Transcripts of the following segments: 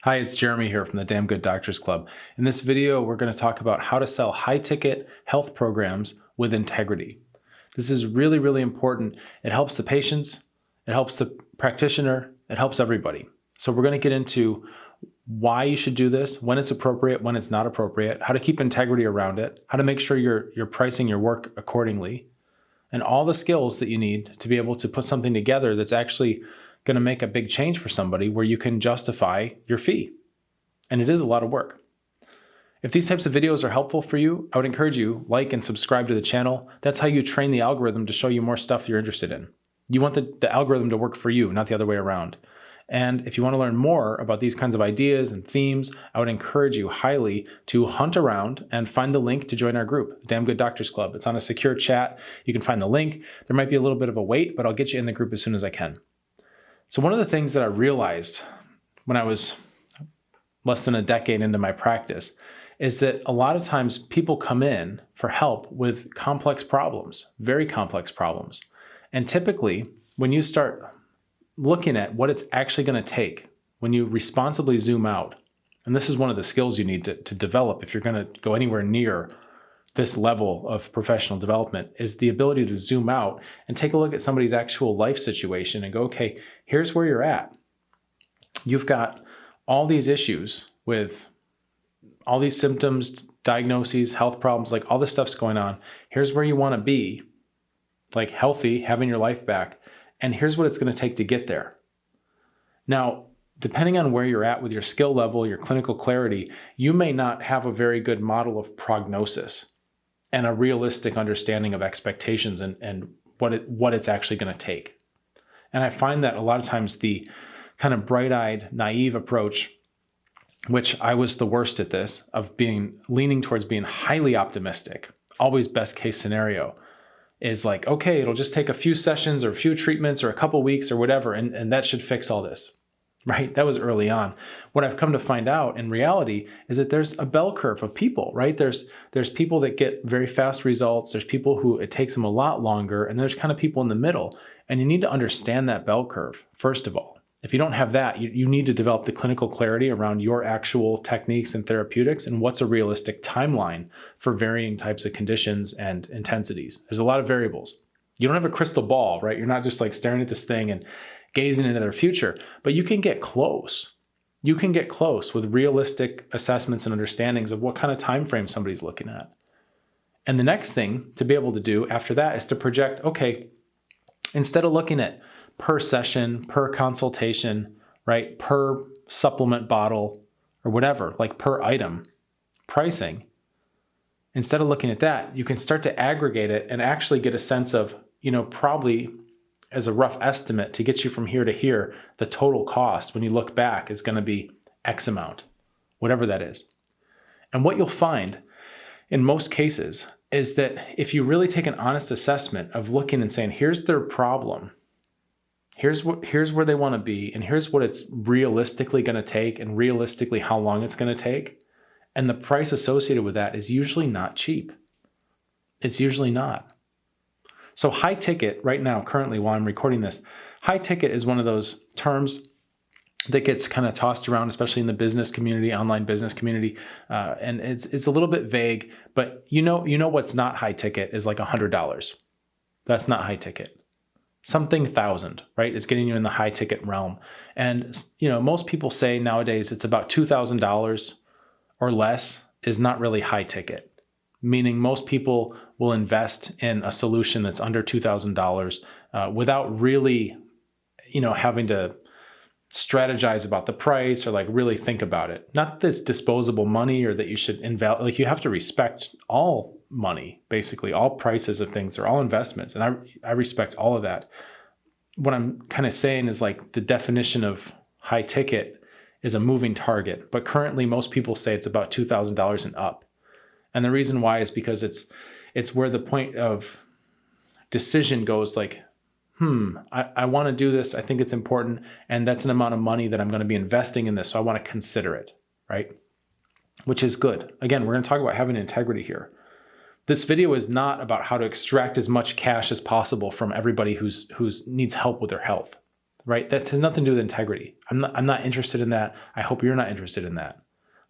Hi, it's Jeremy here from the Damn Good Doctors Club. In this video, we're going to talk about how to sell high-ticket health programs with integrity. This is really, really important. It helps the patients, it helps the practitioner, it helps everybody. So we're going to get into why you should do this, when it's appropriate, when it's not appropriate, how to keep integrity around it, how to make sure you're pricing your work accordingly, and all the skills that you need to be able to put something together that's actually going to make a big change for somebody where you can justify your fee. And it is a lot of work. If these types of videos are helpful for you, I would encourage you, like and subscribe to the channel. That's how you train the algorithm to show you more stuff you're interested in. You want the algorithm to work for you, not the other way around. And if you want to learn more about these kinds of ideas and themes, I would encourage you highly to hunt around and find the link to join our group, the Damn Good Doctors Club. It's on a secure chat. You can find the link. There might be a little bit of a wait, but I'll get you in the group as soon as I can. So one of the things that I realized when I was less than a decade into my practice is that a lot of times people come in for help with complex problems, very complex problems. And typically, when you start looking at what it's actually going to take, when you responsibly zoom out, and this is one of the skills you need to develop if you're going to go anywhere near this level of professional development, is the ability to zoom out and take a look at somebody's actual life situation and go, okay, here's where you're at. You've got all these issues with all these symptoms, diagnoses, health problems, like all this stuff's going on. Here's where you want to be, like healthy, having your life back. And here's what it's going to take to get there. Now, depending on where you're at with your skill level, your clinical clarity, you may not have a very good model of prognosis and a realistic understanding of expectations and what it's actually going to take. And I find that a lot of times the kind of bright-eyed, naive approach, which I was the worst at this, of leaning towards being highly optimistic, always best case scenario, is like, okay, it'll just take a few sessions or a few treatments or a couple weeks or whatever, and that should fix all this. Right? That was early on. What I've come to find out in reality is that there's a bell curve of people, right? There's people that get very fast results. There's people who it takes them a lot longer, and there's kind of people in the middle. And you need to understand that bell curve, first of all. If you don't have that, you need to develop the clinical clarity around your actual techniques and therapeutics and what's a realistic timeline for varying types of conditions and intensities. There's a lot of variables. You don't have a crystal ball, right? You're not just like staring at this thing and gazing into their future, but you can get close. You can get close with realistic assessments and understandings of what kind of time frame somebody's looking at. And the next thing to be able to do after that is to project, okay, instead of looking at per session, per consultation, right, per supplement bottle or whatever, like per item pricing, instead of looking at that, you can start to aggregate it and actually get a sense of, probably as a rough estimate to get you from here to here, the total cost when you look back is going to be X amount, whatever that is. And what you'll find in most cases is that if you really take an honest assessment of looking and saying, here's their problem, here's where they want to be, and here's what it's realistically going to take and realistically how long it's going to take, and the price associated with that is usually not cheap. It's usually not. So high ticket right now, currently while I'm recording this, high ticket is one of those terms that gets kind of tossed around, especially in the business community, online business community. And it's a little bit vague, but you know what's not high ticket is like $100. That's not high ticket. Something thousand, right? It's getting you in the high ticket realm. And most people say nowadays it's about $2,000 or less is not really high ticket. Meaning most people will invest in a solution that's under $2,000 without really, having to strategize about the price or like really think about it. Not this disposable money or that you should you have to respect all money, basically all prices of things. They're all investments, and I respect all of that. What I'm kind of saying is like the definition of high ticket is a moving target, but currently most people say it's about $2,000 and up. And the reason why is because it's where the point of decision goes like, I want to do this. I think it's important. And that's an amount of money that I'm going to be investing in this. So I want to consider it, right? Which is good. Again, we're going to talk about having integrity here. This video is not about how to extract as much cash as possible from everybody who's needs help with their health. right? That has nothing to do with integrity. I'm not interested in that. I hope you're not interested in that.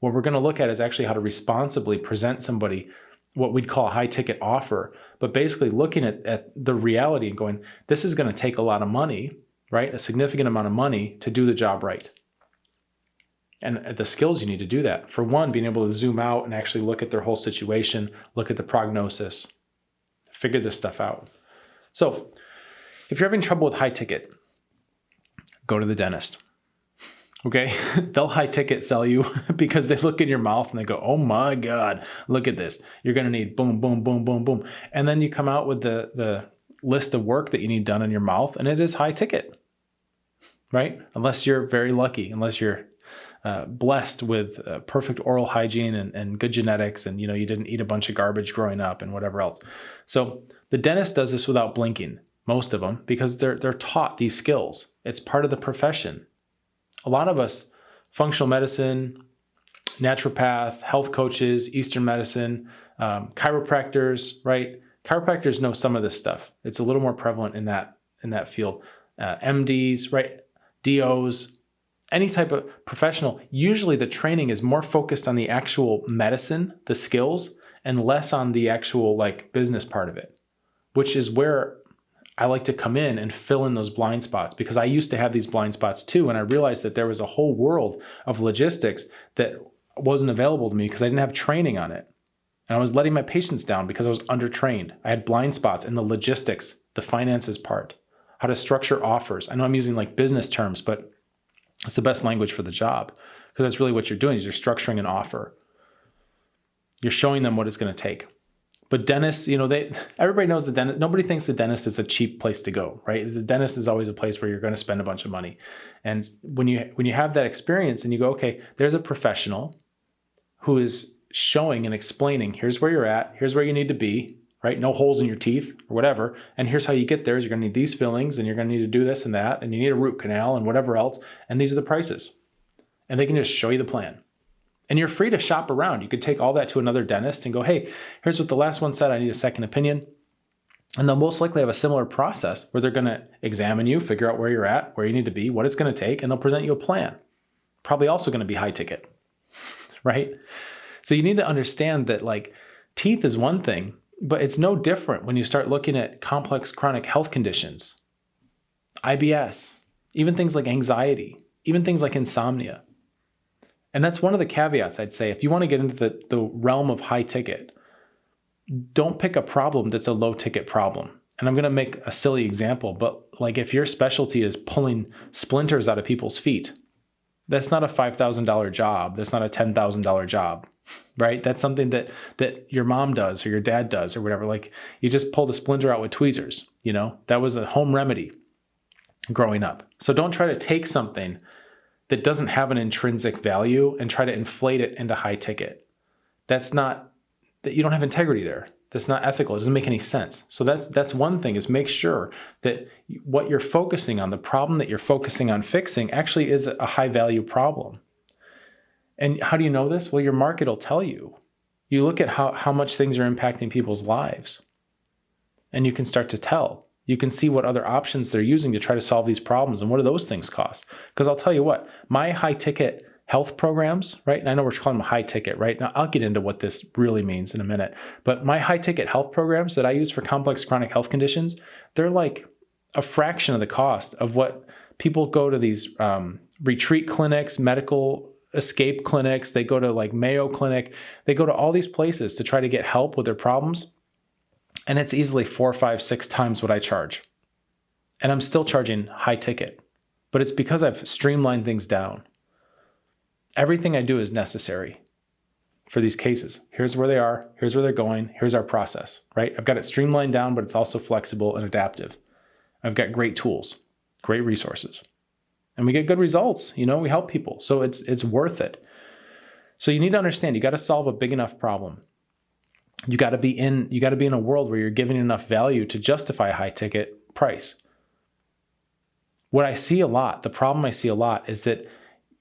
What we're going to look at is actually how to responsibly present somebody what we'd call a high ticket offer, but basically looking at the reality and going, this is going to take a lot of money, right? A significant amount of money to do the job right. And the skills you need to do that. For one, being able to zoom out and actually look at their whole situation, look at the prognosis, figure this stuff out. So if you're having trouble with high ticket, go to the dentist. Okay, they'll high ticket sell you because they look in your mouth and they go, oh my God, look at this. You're going to need boom, boom, boom, boom, boom. And then you come out with the list of work that you need done in your mouth, and it is high ticket, right? Unless you're very lucky, unless you're blessed with perfect oral hygiene and good genetics, and you didn't eat a bunch of garbage growing up and whatever else. So the dentist does this without blinking, most of them, because they're taught these skills. It's part of the profession. A lot of us, functional medicine, naturopath, health coaches, Eastern medicine, chiropractors, right? Chiropractors know some of this stuff. It's a little more prevalent in that field. MDs, right? DOs, any type of professional. Usually the training is more focused on the actual medicine, the skills, and less on the actual business part of it, which is where I like to come in and fill in those blind spots, because I used to have these blind spots too. And I realized that there was a whole world of logistics that wasn't available to me because I didn't have training on it. And I was letting my patients down because I was undertrained. I had blind spots in the logistics, the finances part, how to structure offers. I know I'm using business terms, but it's the best language for the job, because that's really what you're doing is you're structuring an offer. You're showing them what it's going to take. But dentists, everybody knows the dentist. Nobody thinks the dentist is a cheap place to go, right? The dentist is always a place where you're going to spend a bunch of money. And when you have that experience and you go, okay, there's a professional who is showing and explaining, here's where you're at, here's where you need to be, right? No holes in your teeth or whatever. And here's how you get there is you're going to need these fillings, and you're going to need to do this and that, and you need a root canal and whatever else. And these are the prices. And they can just show you the plan. And you're free to shop around. You could take all that to another dentist and go, hey, here's what the last one said. I need a second opinion. And they'll most likely have a similar process where they're going to examine you, figure out where you're at, where you need to be, what it's going to take, and they'll present you a plan. Probably also going to be high ticket, right? So you need to understand that teeth is one thing, but it's no different when you start looking at complex chronic health conditions, IBS, even things like anxiety, even things like insomnia. And that's one of the caveats I'd say. If you want to get into the realm of high ticket, don't pick a problem that's a low ticket problem. And I'm going to make a silly example, but if your specialty is pulling splinters out of people's feet, that's not a $5,000 job. That's not a $10,000 job, right? That's something that your mom does or your dad does or whatever. You just pull the splinter out with tweezers, that was a home remedy growing up. So don't try to take something that doesn't have an intrinsic value and try to inflate it into high ticket. You don't have integrity there. That's not ethical. It doesn't make any sense. So that's one thing, is make sure that what you're focusing on, the problem that you're focusing on fixing, actually is a high value problem. And how do you know this? Well, your market will tell you. You look at how much things are impacting people's lives, and you can start to tell. You can see what other options they're using to try to solve these problems, and what do those things cost? Because I'll tell you what, my high ticket health programs, right? And I know we're calling them high ticket, right? Now I'll get into what this really means in a minute, but my high ticket health programs that I use for complex chronic health conditions, they're a fraction of the cost of what people go to these retreat clinics, medical escape clinics. They go to Mayo Clinic. They go to all these places to try to get help with their problems. And it's easily 4, 5, 6 times what I charge. And I'm still charging high ticket, but it's because I've streamlined things down. Everything I do is necessary for these cases. Here's where they are. Here's where they're going. Here's our process, right? I've got it streamlined down, but it's also flexible and adaptive. I've got great tools, great resources, and we get good results. We help people. So it's worth it. So you need to understand, you got to solve a big enough problem. You got to be in a world where you're giving enough value to justify a high ticket price. What I see a lot, the problem I see a lot, is that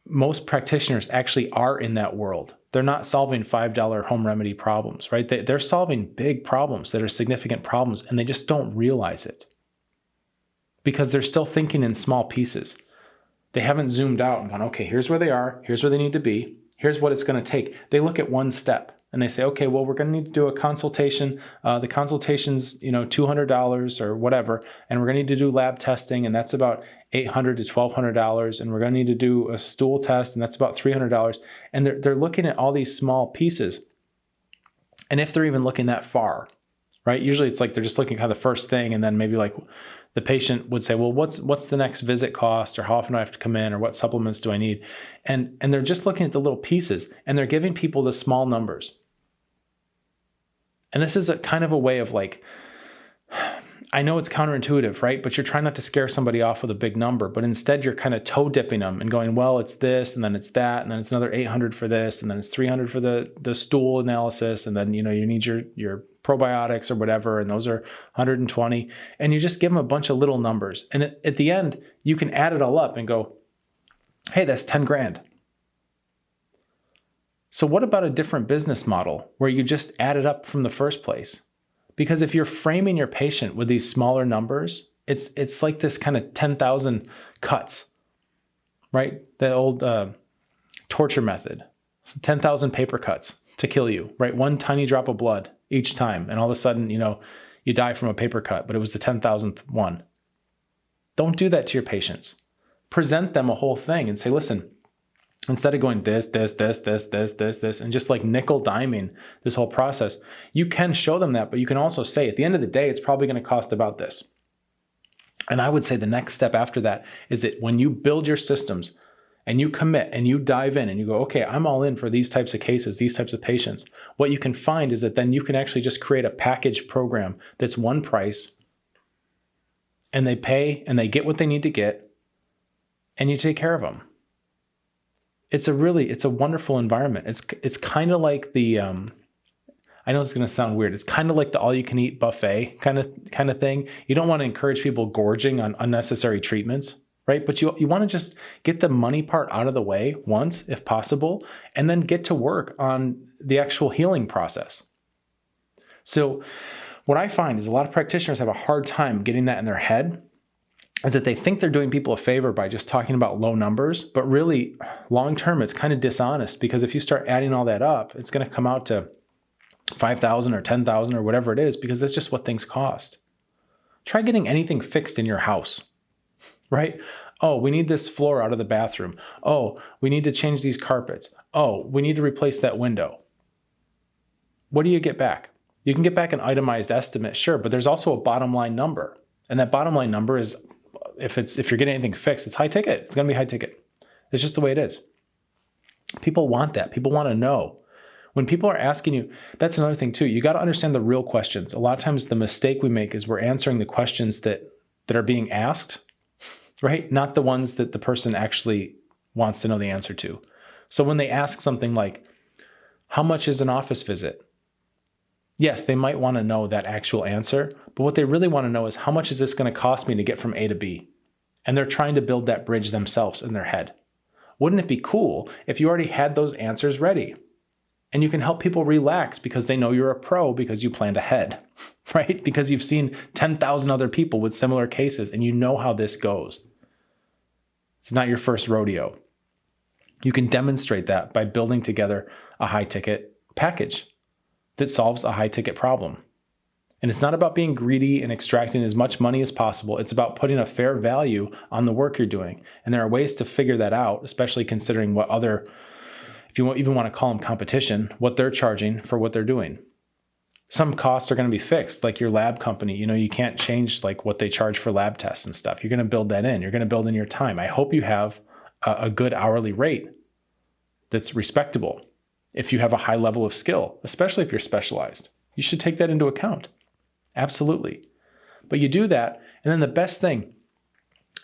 most practitioners actually are in that world. They're not solving $5 home remedy problems, right? They're solving big problems that are significant problems, and they just don't realize it. because they're still thinking in small pieces. They haven't zoomed out and gone, okay, here's where they are, here's where they need to be, here's what it's going to take. They look at one step and they say, okay, well, we're going to need to do a consultation. The consultation's, $200 or whatever, and we're going to need to do lab testing, and that's about $800 to $1,200, and we're going to need to do a stool test, and that's about $300. And they're looking at all these small pieces. And if they're even looking that far, right? Usually it's like they're just looking kind of the first thing, and then maybe like the patient would say, well, what's the next visit cost, or how often do I have to come in, or what supplements do I need? And they're just looking at the little pieces, and they're giving people the small numbers. And this is a kind of a way of like, I know it's counterintuitive, right? But you're trying not to scare somebody off with a big number, but instead you're kind of toe dipping them and going, well, it's this, and then it's that, and then it's another $800 for this, and then it's $300 for the stool analysis, and then you need your probiotics or whatever, and those are 120, and you just give them a bunch of little numbers. And at the end, you can add it all up and go, hey, that's 10 grand. So what about a different business model where you just add it up from the first place? Because if you're framing your patient with these smaller numbers, it's like this kind of 10,000 cuts, right? The old torture method, 10,000 paper cuts to kill you, right? One tiny drop of blood each time. And all of a sudden, you die from a paper cut, but it was the 10,000th one. Don't do that to your patients. Present them a whole thing and say, listen, instead of going this, and just like nickel diming this whole process, you can show them that, but you can also say at the end of the day, it's probably going to cost about this. And I would say the next step after that is that when you build your systems and you commit and you dive in and you go, okay, I'm all in for these types of cases, these types of patients, what you can find is that then you can actually just create a package program that's one price, and they pay and they get what they need to get, and you take care of them. It's a wonderful environment. It's kind of like the, I know it's going to sound weird. It's kind of like the all-you-can-eat buffet kind of thing. You don't want to encourage people gorging on unnecessary treatments, right? But you want to just get the money part out of the way once, if possible, and then get to work on the actual healing process. So what I find is a lot of practitioners have a hard time getting that in their head, is that they think they're doing people a favor by just talking about low numbers, but really long-term, it's kind of dishonest, because if you start adding all that up, it's going to come out to 5,000 or 10,000 or whatever it is, because that's just what things cost. Try getting anything fixed in your house, right? Oh, we need this floor out of the bathroom. Oh, we need to change these carpets. Oh, we need to replace that window. What do you get back? You can get back an itemized estimate, sure, but there's also a bottom line number. And that bottom line number is, if you're getting anything fixed, it's high ticket. It's going to be high ticket. It's just the way it is. People want that. People want to know. When people are asking you, that's another thing too. You got to understand the real questions. A lot of times the mistake we make is we're answering the questions that are being asked, right? Not the ones that the person actually wants to know the answer to. So when they ask something like, how much is an office visit? Yes, they might want to know that actual answer, but what they really want to know is, how much is this going to cost me to get from A to B? And they're trying to build that bridge themselves in their head. Wouldn't it be cool if you already had those answers ready? And you can help people relax because they know you're a pro, because you planned ahead, right? Because you've seen 10,000 other people with similar cases and you know how this goes. It's not your first rodeo. You can demonstrate that by building together a high-ticket package that solves a high-ticket problem. And it's not about being greedy and extracting as much money as possible. It's about putting a fair value on the work you're doing. And there are ways to figure that out, especially considering what other, if you even want to call them competition, what they're charging for what they're doing. Some costs are going to be fixed, like your lab company. You can't change like what they charge for lab tests and stuff. You're going to build that in. You're going to build in your time. I hope you have a good hourly rate that's respectable. If you have a high level of skill, especially if you're specialized, you should take that into account. Absolutely. But you do that, and then the best thing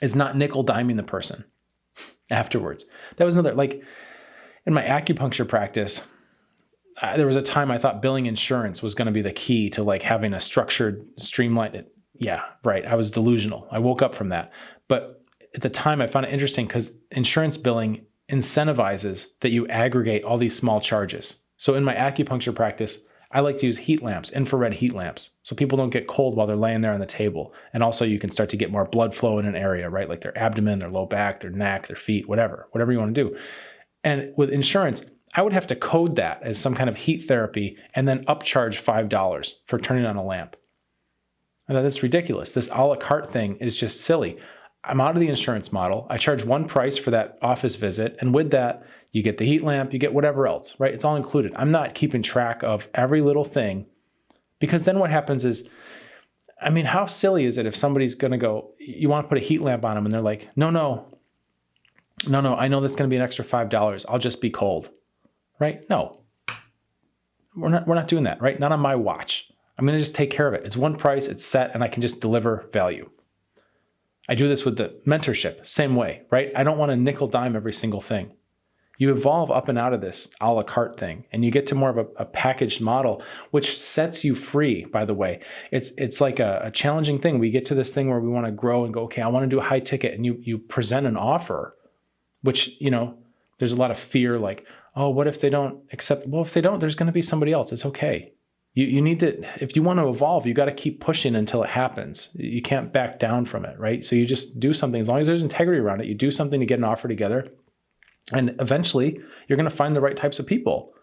is not nickel diming the person afterwards. That was another, like in my acupuncture practice, there was a time I thought billing insurance was going to be the key to like having a structured, streamlined. Yeah, right. I was delusional. I woke up from that. But at the time I found it interesting because insurance billing incentivizes that you aggregate all these small charges. So in my acupuncture practice, I like to use heat lamps, infrared heat lamps, so people don't get cold while they're laying there on the table. And also you can start to get more blood flow in an area, right? Like their abdomen, their low back, their neck, their feet, whatever you want to do. And with insurance, I would have to code that as some kind of heat therapy and then upcharge $5 for turning on a lamp. And that's ridiculous. This a la carte thing is just silly. I'm out of the insurance model. I charge one price for that office visit. And with that, you get the heat lamp, you get whatever else, right? It's all included. I'm not keeping track of every little thing, because then what happens is, I mean, how silly is it if somebody's going to go, you want to put a heat lamp on them and they're like, no, I know that's going to be an extra $5. I'll just be cold, right? No, we're not doing that, right? Not on my watch. I'm going to just take care of it. It's one price, it's set, and I can just deliver value. I do this with the mentorship, same way, right? I don't want to nickel dime every single thing. You evolve up and out of this a la carte thing, and you get to more of a packaged model, which sets you free, by the way. It's like a challenging thing. We get to this thing where we want to grow and go, okay, I want to do a high ticket, and you present an offer, which, there's a lot of fear, like, oh, what if they don't accept? Well, if they don't, there's going to be somebody else. It's okay. You need to, if you want to evolve, you got to keep pushing until it happens. You can't back down from it, right? So you just do something. As long as there's integrity around it, you do something to get an offer together. And eventually, you're going to find the right types of people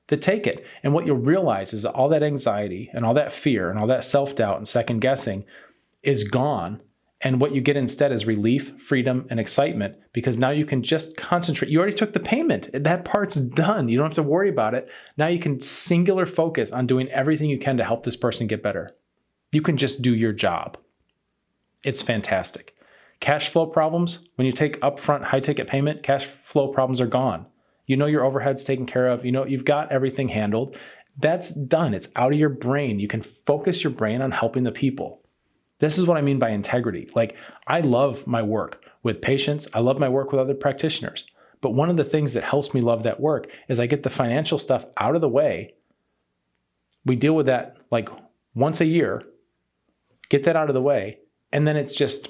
that take it. And what you'll realize is that all that anxiety and all that fear and all that self-doubt and second guessing is gone. And what you get instead is relief, freedom, and excitement, because now you can just concentrate. You already took the payment. That part's done. You don't have to worry about it. Now you can singular focus on doing everything you can to help this person get better. You can just do your job. It's fantastic. Cash flow problems, when you take upfront high ticket payment, cash flow problems are gone. You know your overhead's taken care of. You know you've got everything handled. That's done. It's out of your brain. You can focus your brain on helping the people. This is what I mean by integrity. Like, I love my work with patients. I love my work with other practitioners. But one of the things that helps me love that work is I get the financial stuff out of the way. We deal with that like once a year, get that out of the way, and then it's just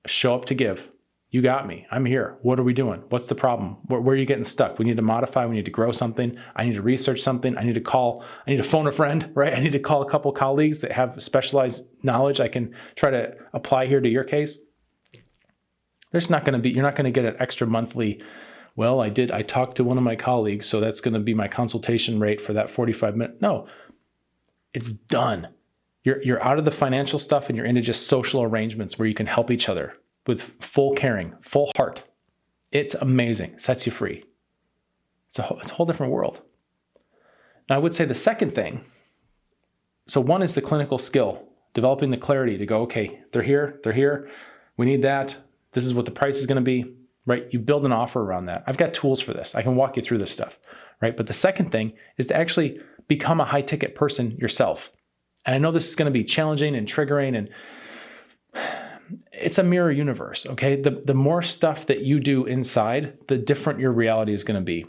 show up to give. You got me. I'm here. What are we doing? What's the problem? Where are you getting stuck? We need to modify. We need to grow something. I need to research something. I need to phone a friend, right? I need to call a couple colleagues that have specialized knowledge I can try to apply here to your case. You're not going to get an extra monthly, well, I talked to one of my colleagues, so that's going to be my consultation rate for that 45 minutes. No, it's done. You're out of the financial stuff and you're into just social arrangements where you can help each other with full caring, full heart. It's amazing. It sets you free. It's a whole different world. Now, I would say the second thing, so one is the clinical skill, developing the clarity to go, okay, they're here. We need that. This is what the price is going to be, right? You build an offer around that. I've got tools for this. I can walk you through this stuff, right? But the second thing is to actually become a high ticket person yourself. And I know this is going to be challenging and triggering, and it's a mirror universe, okay? The more stuff that you do inside, the different your reality is going to be.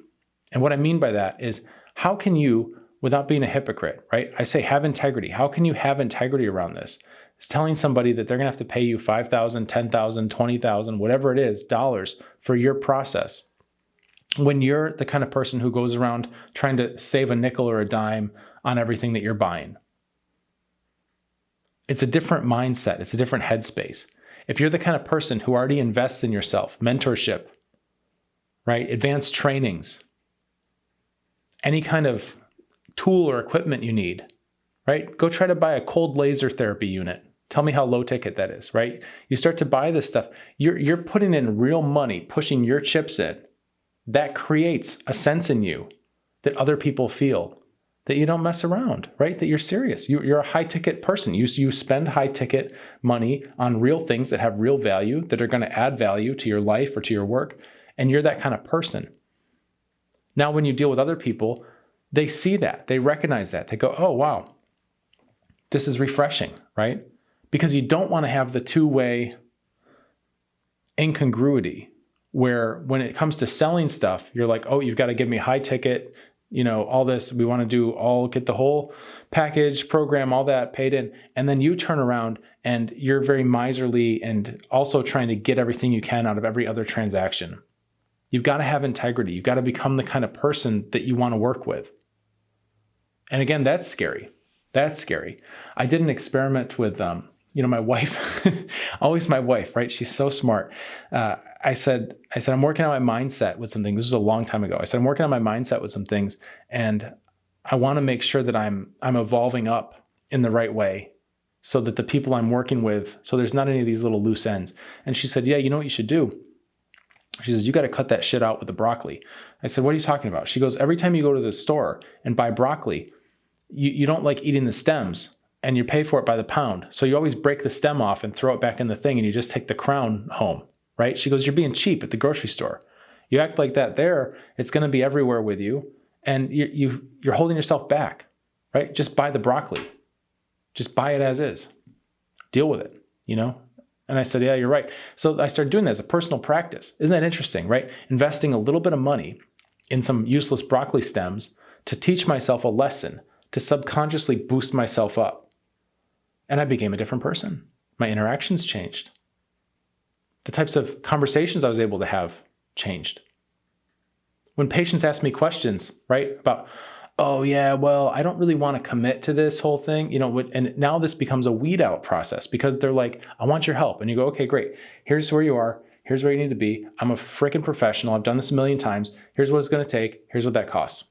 And what I mean by that is, how can you, without being a hypocrite, right? I say have integrity. How can you have integrity around this? It's telling somebody that they're going to have to pay you $5,000, $10,000, $20,000, whatever it is, dollars for your process, when you're the kind of person who goes around trying to save a nickel or a dime on everything that you're buying. It's a different mindset. It's a different headspace. If you're the kind of person who already invests in yourself, mentorship, right? Advanced trainings, any kind of tool or equipment you need, right? Go try to buy a cold laser therapy unit. Tell me how low ticket that is, right? You start to buy this stuff. You're putting in real money, pushing your chips in. That creates a sense in you that other people feel. That you don't mess around, right? That you're serious. You're a high ticket person. You spend high ticket money on real things that have real value, that are going to add value to your life or to your work. And you're that kind of person. Now, when you deal with other people, they see that, they recognize that. They go, oh, wow, this is refreshing, right? Because you don't want to have the two-way incongruity where when it comes to selling stuff, you're like, oh, you've got to give me high ticket, all this, we want to get the whole package, program, all that paid in. And then you turn around and you're very miserly and also trying to get everything you can out of every other transaction. You've got to have integrity. You've got to become the kind of person that you want to work with. And again, that's scary. That's scary. I did an experiment with, my wife, always my wife, right? She's so smart. I said, I'm working on my mindset with some things. This was a long time ago. I said, I'm working on my mindset with some things, and I want to make sure that I'm evolving up in the right way so that the people I'm working with, so there's not any of these little loose ends. And she said, yeah, you know what you should do? She says, you got to cut that shit out with the broccoli. I said, what are you talking about? She goes, every time you go to the store and buy broccoli, you don't like eating the stems, and you pay for it by the pound. So you always break the stem off and throw it back in the thing, and you just take the crown home, right? She goes, you're being cheap at the grocery store. You act like that there, it's going to be everywhere with you, and you're holding yourself back, right? Just buy the broccoli. Just buy it as is. Deal with it, And I said, yeah, you're right. So I started doing that as a personal practice. Isn't that interesting, right? Investing a little bit of money in some useless broccoli stems to teach myself a lesson, to subconsciously boost myself up. And I became a different person. My interactions changed. The types of conversations I was able to have changed. When patients ask me questions, right, about, oh yeah, well, I don't really want to commit to this whole thing, and now this becomes a weed out process because they're like, I want your help. And you go, okay, great. Here's where you are. Here's where you need to be. I'm a freaking professional. I've done this a million times. Here's what it's going to take. Here's what that costs.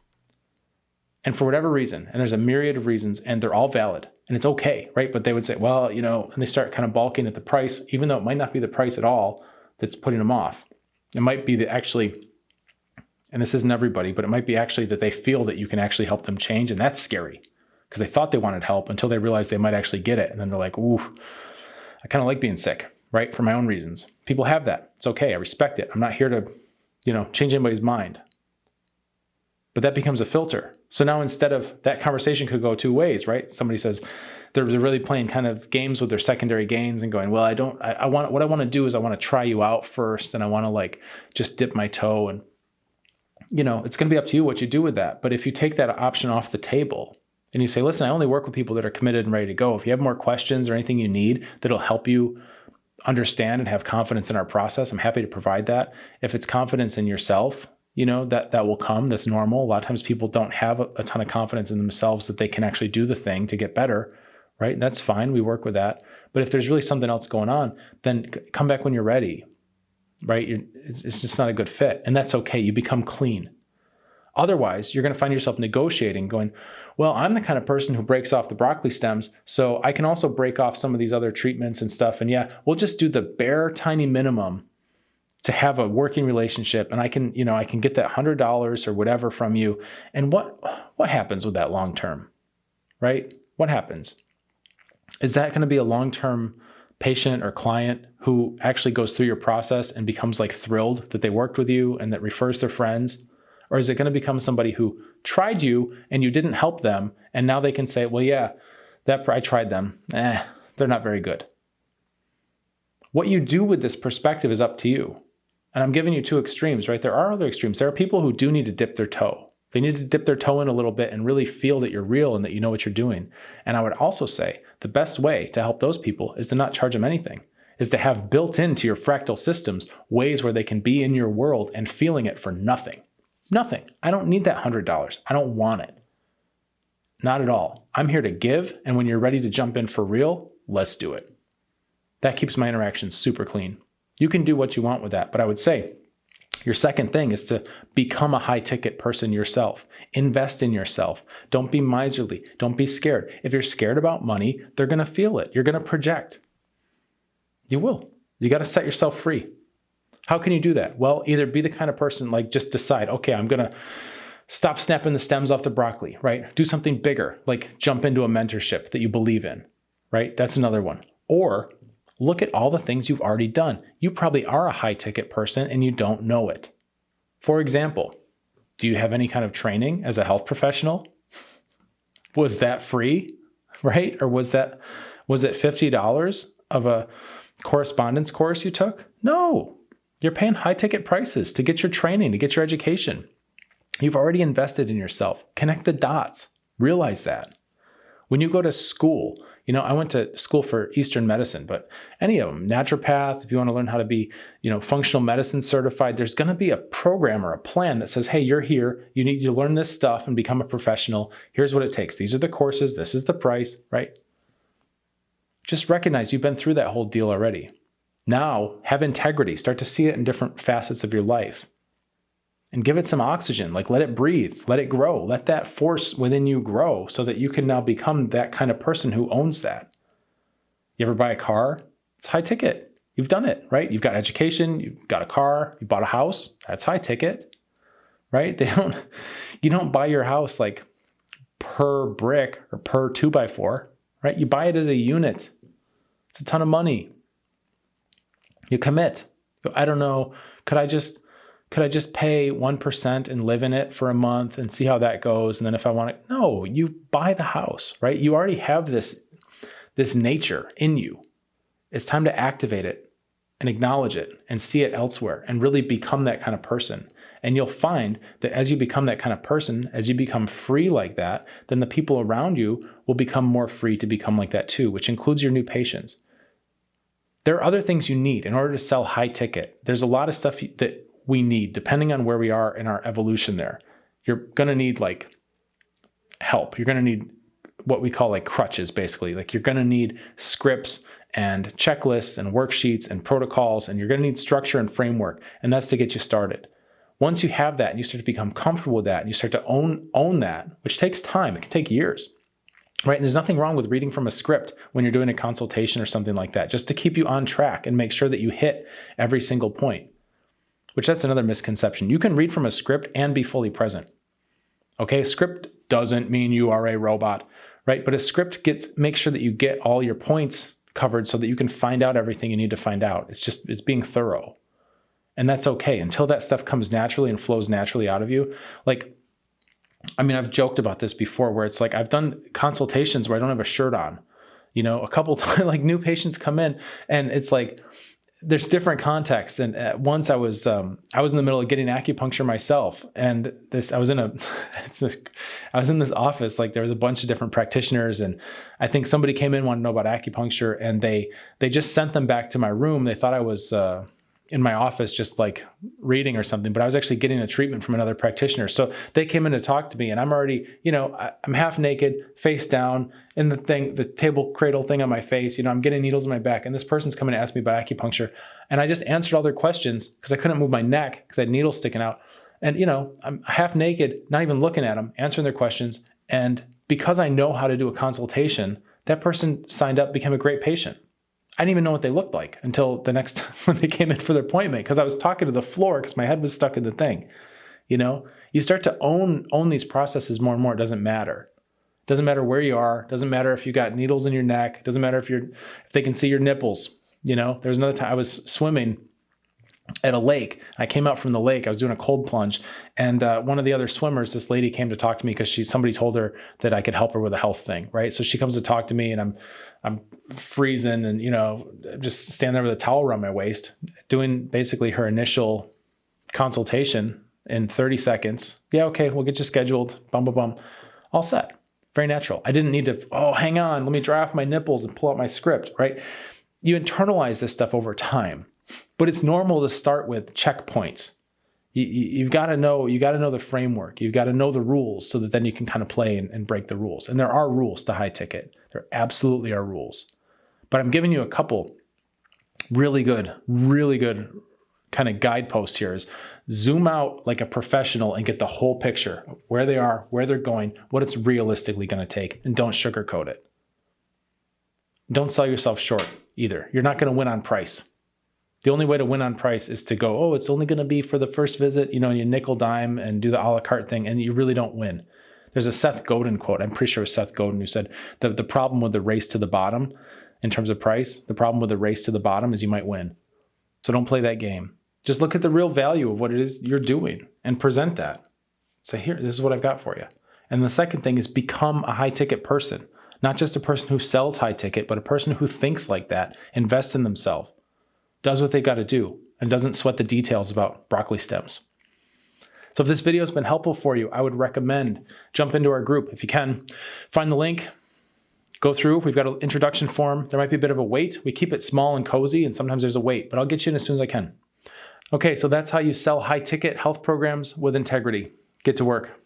And for whatever reason, and there's a myriad of reasons, and they're all valid, and it's okay, right? But they would say, well, and they start kind of balking at the price, even though it might not be the price at all that's putting them off. It might be that actually, and this isn't everybody, but it might be actually that they feel that you can actually help them change, and that's scary because they thought they wanted help until they realized they might actually get it. And then they're like, ooh, I kind of like being sick, right? For my own reasons. People have that. It's okay. I respect it. I'm not here to, change anybody's mind. But that becomes a filter. So now instead of that conversation could go two ways, right? Somebody says they're really playing kind of games with their secondary gains and going, well, what I want to do is I want to try you out first, and I want to just dip my toe, and it's going to be up to you what you do with that. But if you take that option off the table and you say, listen, I only work with people that are committed and ready to go. If you have more questions or anything you need that'll help you understand and have confidence in our process, I'm happy to provide that. If it's confidence in yourself, that will come. That's normal. A lot of times people don't have a ton of confidence in themselves that they can actually do the thing to get better, right? And that's fine. We work with that. But if there's really something else going on, then come back when you're ready, right? It's just not a good fit. And that's okay. You become clean. Otherwise, you're going to find yourself negotiating, going, well, I'm the kind of person who breaks off the broccoli stems, so I can also break off some of these other treatments and stuff. And yeah, we'll just do the bare tiny minimum to have a working relationship, and I can get that $100 or whatever from you. And what happens with that long term, right? What happens? Is that going to be a long-term patient or client who actually goes through your process and becomes thrilled that they worked with you and that refers their friends? Or is it going to become somebody who tried you and you didn't help them, and now they can say, well, yeah, I tried them. They're not very good. What you do with this perspective is up to you. And I'm giving you two extremes, right? There are other extremes. There are people who do need to dip their toe. They need to dip their toe in a little bit and really feel that you're real and that you know what you're doing. And I would also say the best way to help those people is to not charge them anything, is to have built into your fractal systems ways where they can be in your world and feeling it for nothing. Nothing. I don't need that $100. I don't want it. Not at all. I'm here to give, and when you're ready to jump in for real, let's do it. That keeps my interactions super clean. You can do what you want with that, but I would say your second thing is to become a high-ticket person yourself. Invest in yourself. Don't be miserly. Don't be scared. If you're scared about money, they're going to feel it. You're going to project. You will. You got to set yourself free. How can you do that? Well, either be the kind of person just decide, okay, I'm going to stop snapping the stems off the broccoli, right? Do something bigger, like jump into a mentorship that you believe in, right? That's another one. Or look at all the things you've already done. You probably are a high-ticket person and you don't know it. For example, do you have any kind of training as a health professional? Was that free, right? Or was it $50 of a correspondence course you took? No, you're paying high-ticket prices to get your training, to get your education. You've already invested in yourself. Connect the dots. Realize that. When you go to school, I went to school for Eastern medicine, but any of them, naturopath, if you want to learn how to be, functional medicine certified, there's going to be a program or a plan that says, hey, you're here. You need to learn this stuff and become a professional. Here's what it takes. These are the courses. This is the price, right? Just recognize you've been through that whole deal already. Now have integrity. Start to see it in different facets of your life. And give it some oxygen, like let it breathe, let it grow, let that force within you grow so that you can now become that kind of person who owns that. You ever buy a car? It's high ticket. You've done it, right? You've got education, you've got a car, you bought a house, that's high ticket, right? You don't buy your house like per brick or per 2x4, right? You buy it as a unit. It's a ton of money. You commit. I don't know, could I just pay 1% and live in it for a month and see how that goes? And then if I want it, no, you buy the house, right? You already have this nature in you. It's time to activate it and acknowledge it and see it elsewhere and really become that kind of person. And you'll find that as you become that kind of person, as you become free like that, then the people around you will become more free to become like that too, which includes your new patients. There are other things you need in order to sell high ticket. There's a lot of stuff that we need, depending on where we are in our evolution there. You're going to need like help. You're going to need what we call like crutches, basically. Like you're going to need scripts and checklists and worksheets and protocols, and you're going to need structure and framework. And that's to get you started. Once you have that and you start to become comfortable with that and you start to own that, which takes time, it can take years, right? And there's nothing wrong with reading from a script when you're doing a consultation or something like that, just to keep you on track and make sure that you hit every single point. Which that's another misconception. You can read from a script and be fully present. Okay, a script doesn't mean you are a robot, right? But a script makes sure that you get all your points covered so that you can find out everything you need to find out. It's being thorough. And that's okay until that stuff comes naturally and flows naturally out of you. I've joked about this before where it's like I've done consultations where I don't have a shirt on. A couple times, like new patients come in and it's like, there's different contexts. And once I was in the middle of getting acupuncture myself, and I was in this office, like there was a bunch of different practitioners, and I think somebody came in, wanted to know about acupuncture, and they just sent them back to my room. They thought I was in my office just like reading or something, but I was actually getting a treatment from another practitioner. So they came in to talk to me, and I'm already, I'm half naked, face down in the table cradle thing on my face. I'm getting needles in my back, and this person's coming to ask me about acupuncture. And I just answered all their questions because I couldn't move my neck because I had needles sticking out. And, I'm half naked, not even looking at them, answering their questions. And because I know how to do a consultation, that person signed up, became a great patient. I didn't even know what they looked like until the next time when they came in for their appointment, because I was talking to the floor because my head was stuck in the thing. You start to own these processes more and more. It doesn't matter. It doesn't matter where you are. It doesn't matter if you got needles in your neck. It doesn't matter if they can see your nipples. There was another time I was swimming at a lake. I came out from the lake. I was doing a cold plunge, and one of the other swimmers, this lady, came to talk to me because somebody told her that I could help her with a health thing, right? So she comes to talk to me, and I'm freezing and, just stand there with a towel around my waist, doing basically her initial consultation in 30 seconds. Yeah, okay, we'll get you scheduled. Bum, bum, bum. All set. Very natural. I didn't need to, hang on, let me dry off my nipples and pull out my script, right? You internalize this stuff over time, but it's normal to start with checkpoints. You've got to know the framework. You've got to know the rules so that then you can kind of play and break the rules. And there are rules to high ticket. There absolutely are rules. But I'm giving you a couple really good kind of guideposts here. Is zoom out like a professional and get the whole picture, where they are, where they're going, what it's realistically going to take, and don't sugarcoat it. Don't sell yourself short either. You're not going to win on price. The only way to win on price is to go, it's only going to be for the first visit, and you nickel dime and do the a la carte thing, and you really don't win. There's a Seth Godin quote. I'm pretty sure it was Seth Godin who said the problem with the race to the bottom in terms of price, the problem with the race to the bottom is you might win. So don't play that game. Just look at the real value of what it is you're doing and present that. Say, here, this is what I've got for you. And the second thing is become a high ticket person, not just a person who sells high ticket, but a person who thinks like that, invests in themselves, does what they got to do, and doesn't sweat the details about broccoli stems. So if this video has been helpful for you, I would recommend jump into our group. If you can, find the link, go through. We've got an introduction form. There might be a bit of a wait. We keep it small and cozy, and sometimes there's a wait, but I'll get you in as soon as I can. Okay, so that's how you sell high-ticket health programs with integrity. Get to work.